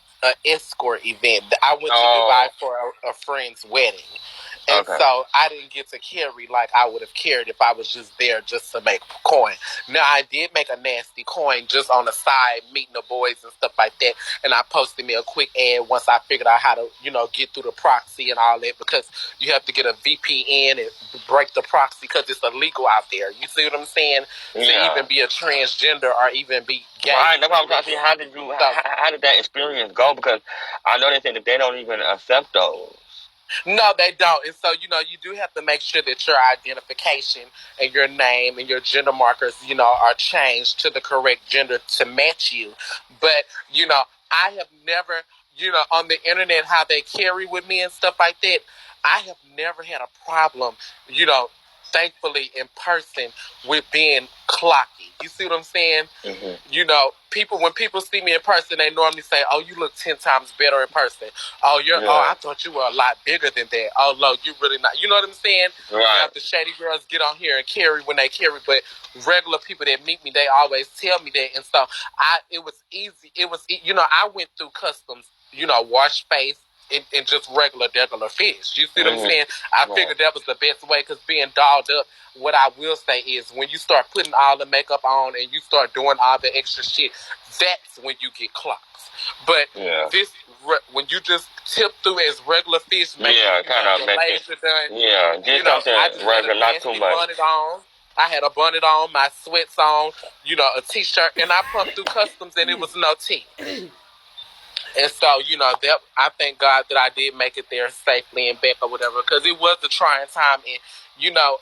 escort event. I went to Dubai for a friend's wedding. And so I didn't get to carry like I would have carried if I was just there just to make coin. Now I did make a nasty coin just on the side, meeting the boys and stuff like that. And I posted me a quick ad once I figured out how to, you know, get through the proxy and all that because you have to get a VPN and break the proxy because it's illegal out there. You see what I'm saying? Yeah. To even be a transgender or even be gay. Right. That's what I'm trying to see. How did that experience go? Because I know they say that they don't even accept those. No, they don't. And so, you know, you do have to make sure that your identification and your name and your gender markers, you know, are changed to the correct gender to match you. But, you know, I have never, you know, on the internet, how they carry with me and stuff like that, I have never had a problem, you know, thankfully in person with being clocky. You see what I'm saying? Mm-hmm. You know, when people see me in person, they normally say, "Oh, you look 10 times better in person." Oh, I thought you were a lot bigger than that. Oh, no, you really not. You know what I'm saying? Right. Now, the shady girls get on here and carry when they carry, but regular people that meet me, they always tell me that. And so it was easy. You know, I went through customs, you know, wash face, and just regular fish. You see what I'm saying? I figured that was the best way because being dolled up, what I will say is when you start putting all the makeup on and you start doing all the extra shit, that's when you get clocks. But when you just tip through as regular fish, make your laser done. Yeah, you know, I just had a not too much. bonnet on. I had a bonnet on, my sweats on, you know, a t-shirt, and I pumped through customs and it was no tea. And so, you know, that I thank God that I did make it there safely and back or whatever, because it was a trying time. And, you know,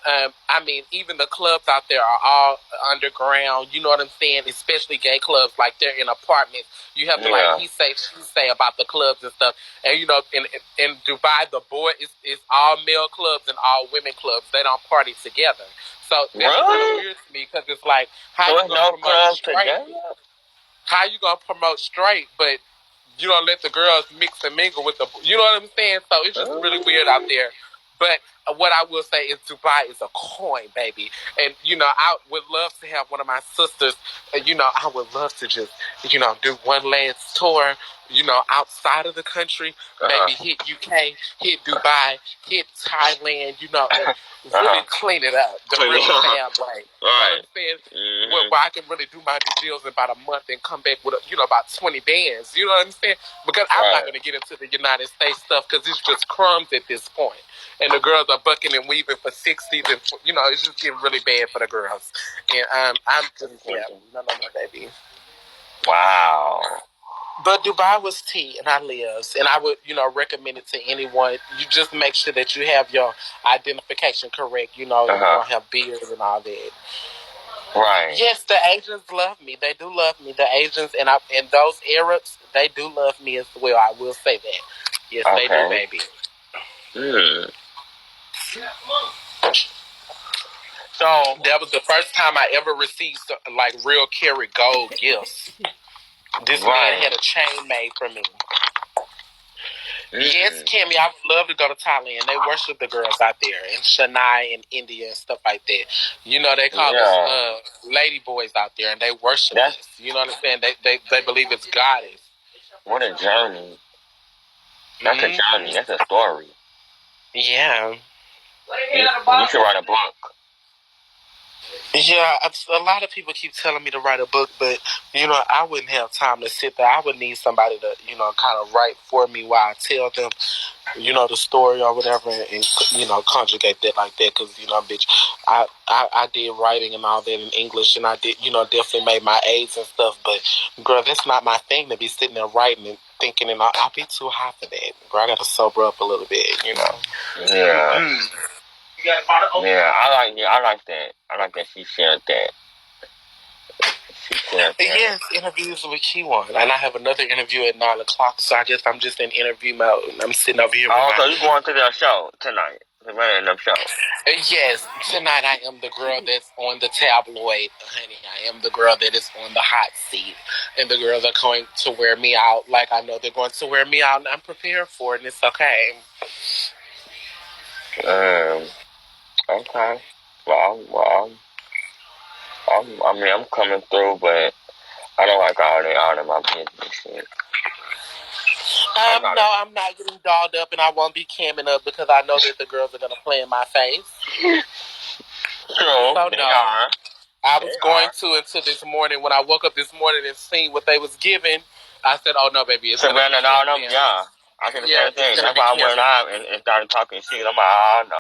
I mean, even the clubs out there are all underground. You know what I'm saying? Especially gay clubs, like they're in apartments. You have to like he say, she say about the clubs and stuff. And you know, in Dubai, the boy is all male clubs and all women clubs. They don't party together. So that's kind of weird to me because it's like how you gonna promote straight? How you gonna promote straight, but you don't let the girls mix and mingle with the, you know what I'm saying? So it's just really weird out there. But what I will say is Dubai is a coin, baby. And, you know, I would love to have one of my sisters, you know, I would love to just, you know, do one last tour, you know, outside of the country, maybe hit UK, hit Dubai, hit Thailand, you know, and really clean it up the really bad way. You know what I'm saying? Where I can really do my due deals in about a month and come back with, you know, about 20 bands. You know what I'm saying? Because I'm not going to get into the United States stuff because it's just crumbs at this point. And the girls are bucking and weaving for 60s and, you know, it's just getting really bad for the girls. And I'm just, no, baby. Wow. But Dubai was tea, and I lived, and I would, you know, recommend it to anyone. You just make sure that you have your identification correct. You know, you don't have beards and all that. Right. Yes, the Asians love me. They do love me. The Asians and those Arabs, they do love me as well. I will say that. Yes, they do, baby. So that was the first time I ever received like real carry gold gifts. This man had a chain made for me. Yes, Kimmy, I would love to go to Thailand. They worship the girls out there in Chennai and India and stuff like that. You know, they call us lady boys out there, and they worship us. You know what I'm saying? They believe it's goddess. What a journey. That's a journey. That's a story. Yeah. You should write a book. Yeah, a lot of people keep telling me to write a book, but, you know, I wouldn't have time to sit there. I would need somebody to, you know, kind of write for me while I tell them, you know, the story or whatever, and you know, conjugate that like that, because, you know, bitch, I did writing and all that in English, and I did, you know, definitely made my A's and stuff, but, girl, that's not my thing to be sitting there writing and thinking, and I'll be too high for that. Girl, I gotta sober up a little bit, you know. Yeah. Yeah, I like that. I like that she shared that. Yes, interviews with Kiwon, and I have another interview at 9:00. So I guess I'm just in interview mode. I'm sitting over here. So you going to their show tonight? The random show. Yes, tonight I am the girl that's on the tabloid, honey. I am the girl that is on the hot seat, and the girls are going to wear me out like I know they're going to wear me out, and I'm prepared for it, and it's okay. Okay. Well, I mean, I'm coming through, but I don't like all of my business shit. I'm not getting dolled up, and I won't be camming up because I know that the girls are gonna play in my face. True, so they are. I was going to until this morning. When I woke up this morning and seen what they was giving, I said, "Oh no, baby, it's Savannah and all them, yeah. I said the same thing. That's why I went out and started talking shit. I'm like, oh no.